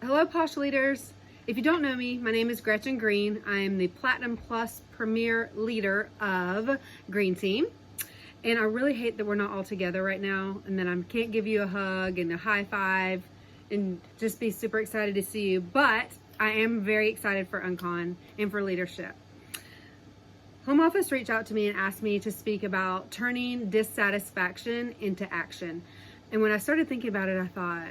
Hello, Posh Leaders. If you don't know me, my name is Gretchen Green. I am the Platinum Plus Premier Leader of Green Team. And I really hate that we're not all together right now and that I can't give you a hug and a high five and just be super excited to see you. But I am very excited for Uncon and for leadership. Home Office reached out to me and asked me to speak about turning dissatisfaction into action. And when I started thinking about it, I thought,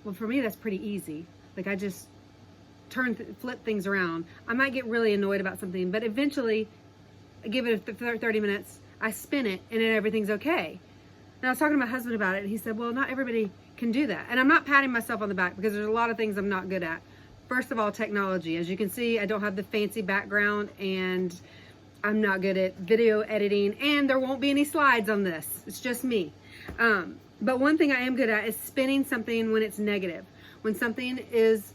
well, for me, that's pretty easy. Like, I just flip things around. I might get really annoyed about something, but eventually I give it 30 minutes, I spin it, and then everything's okay. And I was talking to my husband about it, and he said, well, not everybody can do that. And I'm not patting myself on the back because there's a lot of things I'm not good at. First of all, technology. As you can see, I don't have the fancy background, and I'm not good at video editing, and there won't be any slides on this. It's just me. But one thing I am good at is spinning something when it's negative. When something is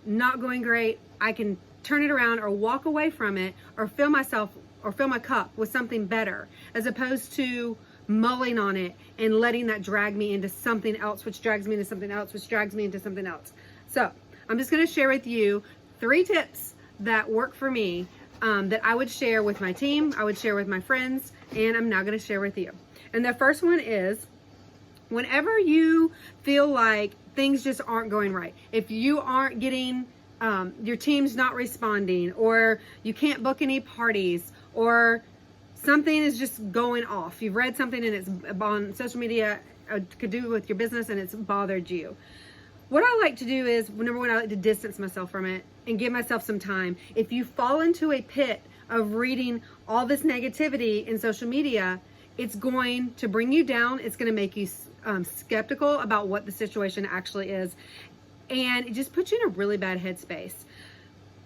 not going great, I can turn it around or walk away from it or fill my cup with something better, as opposed to mulling on it and letting that drag me into something else, which drags me into something else, which drags me into something else. So I'm just going to share with you 3 tips that work for me, that I would share with my team, I would share with my friends, and I'm now going to share with you. And the first one is, whenever you feel like things just aren't going right, if you aren't getting, your team's not responding, or you can't book any parties, or something is just going off, you've read something and it's on social media, could do with your business, and it's bothered you. What I like to do is, number one, I like to distance myself from it and give myself some time. If you fall into a pit of reading all this negativity in social media, it's going to bring you down. It's going to make you skeptical about what the situation actually is. And it just puts you in a really bad headspace.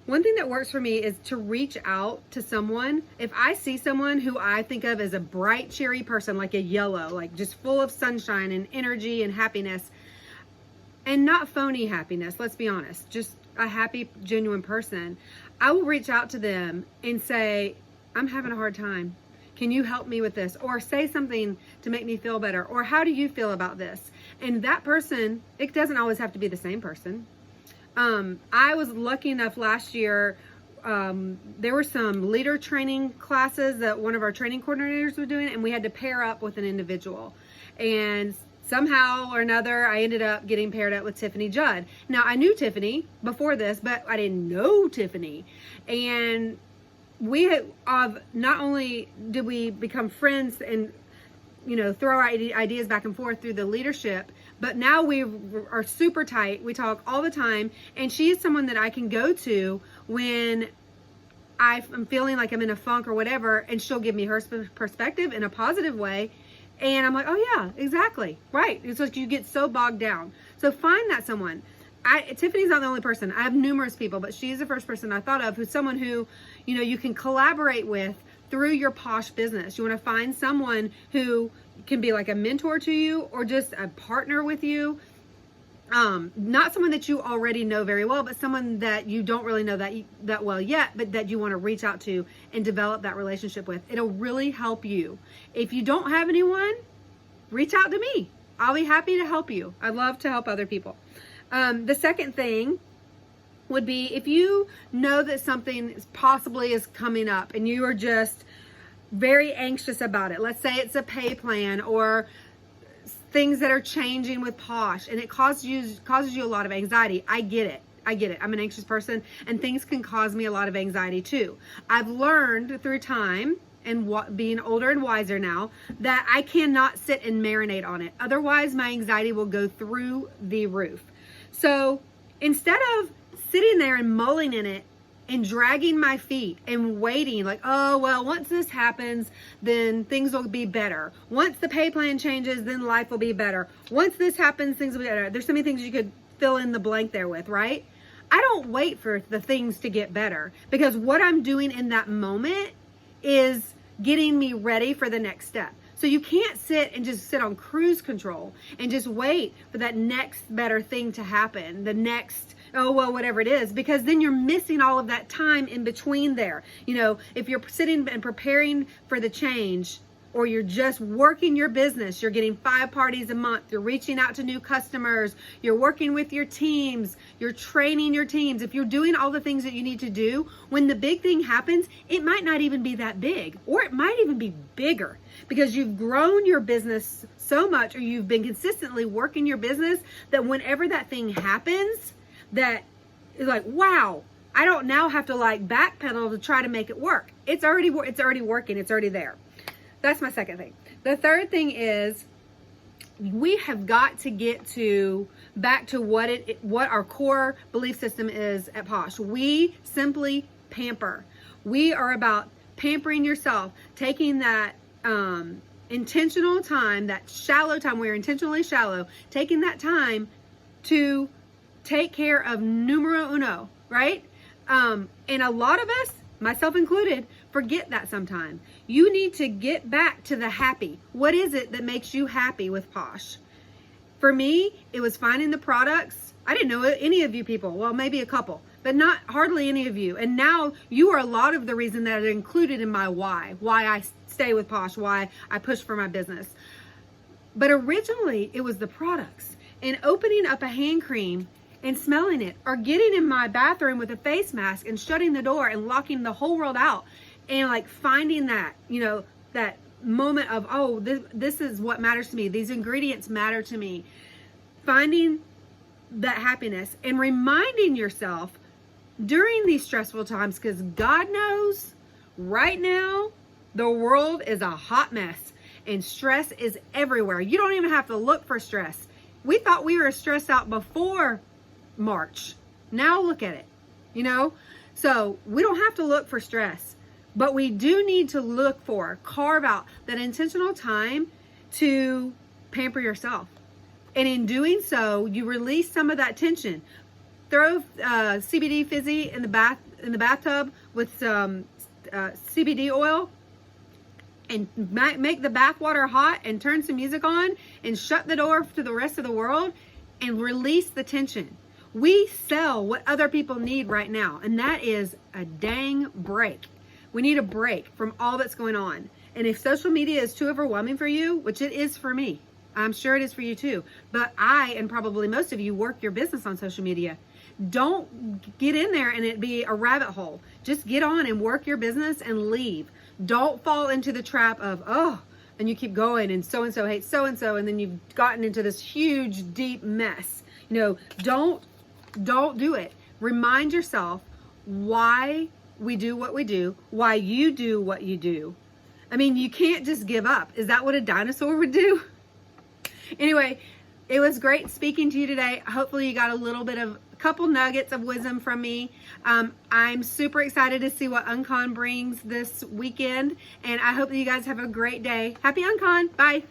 One thing that works for me is to reach out to someone. If I see someone who I think of as a bright, cheery person, like a yellow, like just full of sunshine and energy and happiness, and not phony happiness, let's be honest, just a happy, genuine person, I will reach out to them and say, I'm having a hard time. Can you help me with this? Or say something to make me feel better. Or how do you feel about this? And that person, it doesn't always have to be the same person. I was lucky enough last year, there were some leader training classes that one of our training coordinators was doing, and we had to pair up with an individual. And somehow or another, I ended up getting paired up with Tiffany Judd. Now, I knew Tiffany before this, but I didn't know Tiffany. And we have, not only did we become friends and, throw our ideas back and forth through the leadership, but now we are super tight. We talk all the time, and she is someone that I can go to when I'm feeling like I'm in a funk or whatever, and she'll give me her perspective in a positive way. And I'm like, oh yeah, exactly. Right. It's like you get so bogged down. So find that someone. Tiffany's not the only person. I have numerous people, but she's the first person I thought of who's someone who, you can collaborate with through your Posh business. You want to find someone who can be like a mentor to you or just a partner with you. Not someone that you already know very well, but someone that you don't really know that well yet, but that you want to reach out to and develop that relationship with. It'll really help you. If you don't have anyone, reach out to me. I'll be happy to help you. I love to help other people. The second thing would be, if you know that something possibly is coming up and you are just very anxious about it. Let's say it's a pay plan or things that are changing with Posh, and it causes you a lot of anxiety. I get it. I'm an anxious person, and things can cause me a lot of anxiety too. I've learned through time and being older and wiser now that I cannot sit and marinate on it. Otherwise, my anxiety will go through the roof. So instead of sitting there and mulling in it and dragging my feet and waiting like, oh, well, once this happens, then things will be better. Once the pay plan changes, then life will be better. Once this happens, things will be better. There's so many things you could fill in the blank there with, right? I don't wait for the things to get better, because what I'm doing in that moment is getting me ready for the next step. So you can't sit on cruise control and just wait for that next better thing to happen, the next, oh, well, whatever it is, because then you're missing all of that time in between there. If you're sitting and preparing for the change, or you're just working your business, you're getting 5 parties a month, you're reaching out to new customers, you're working with your teams, you're training your teams. If you're doing all the things that you need to do, when the big thing happens, it might not even be that big, or it might even be bigger because you've grown your business so much, or you've been consistently working your business that whenever that thing happens, that is like, wow, I don't now have to like backpedal to try to make it work. It's already working. It's already there. That's my second thing. The third thing is we have got to get back to what our core belief system is at Posh. We simply pamper. We are about pampering yourself, taking that intentional time, that shallow time. We're intentionally shallow, taking that time to take care of numero uno, right? And a lot of us, myself included, forget that sometimes. You need to get back to the happy. What is it that makes you happy with Posh? For me, it was finding the products. I didn't know any of you people. Well, maybe a couple, but not hardly any of you. And now you are a lot of the reason that are included in my why I stay with Posh, why I push for my business. But originally it was the products and opening up a hand cream and smelling it, or getting in my bathroom with a face mask and shutting the door and locking the whole world out, and like finding that, that moment of, oh, this is what matters to me. These ingredients matter to me. Finding that happiness and reminding yourself during these stressful times, because God knows right now the world is a hot mess and stress is everywhere. You don't even have to look for stress. We thought we were stressed out before March. Now look at it, so we don't have to look for stress, but we do need to carve out that intentional time to pamper yourself. And in doing so, you release some of that tension. Throw CBD fizzy in the bathtub with some CBD oil, and make the bath water hot, and turn some music on, and shut the door to the rest of the world, and release the tension. We sell what other people need right now, and that is a dang break. We need a break from all that's going on. And if social media is too overwhelming for you, which it is for me, I'm sure it is for you too, but I, and probably most of you, work your business on social media. Don't get in there and it be a rabbit hole. Just get on and work your business and leave. Don't fall into the trap of, and you keep going, and so-and-so hates so-and-so, and then you've gotten into this huge, deep mess. Don't do it. Remind yourself why we do what we do, why you do what you do. I mean, you can't just give up. Is that what a dinosaur would do? Anyway, it was great speaking to you today. Hopefully you got a couple nuggets of wisdom from me. I'm super excited to see what Uncon brings this weekend, and I hope that you guys have a great day. Happy Uncon. Bye.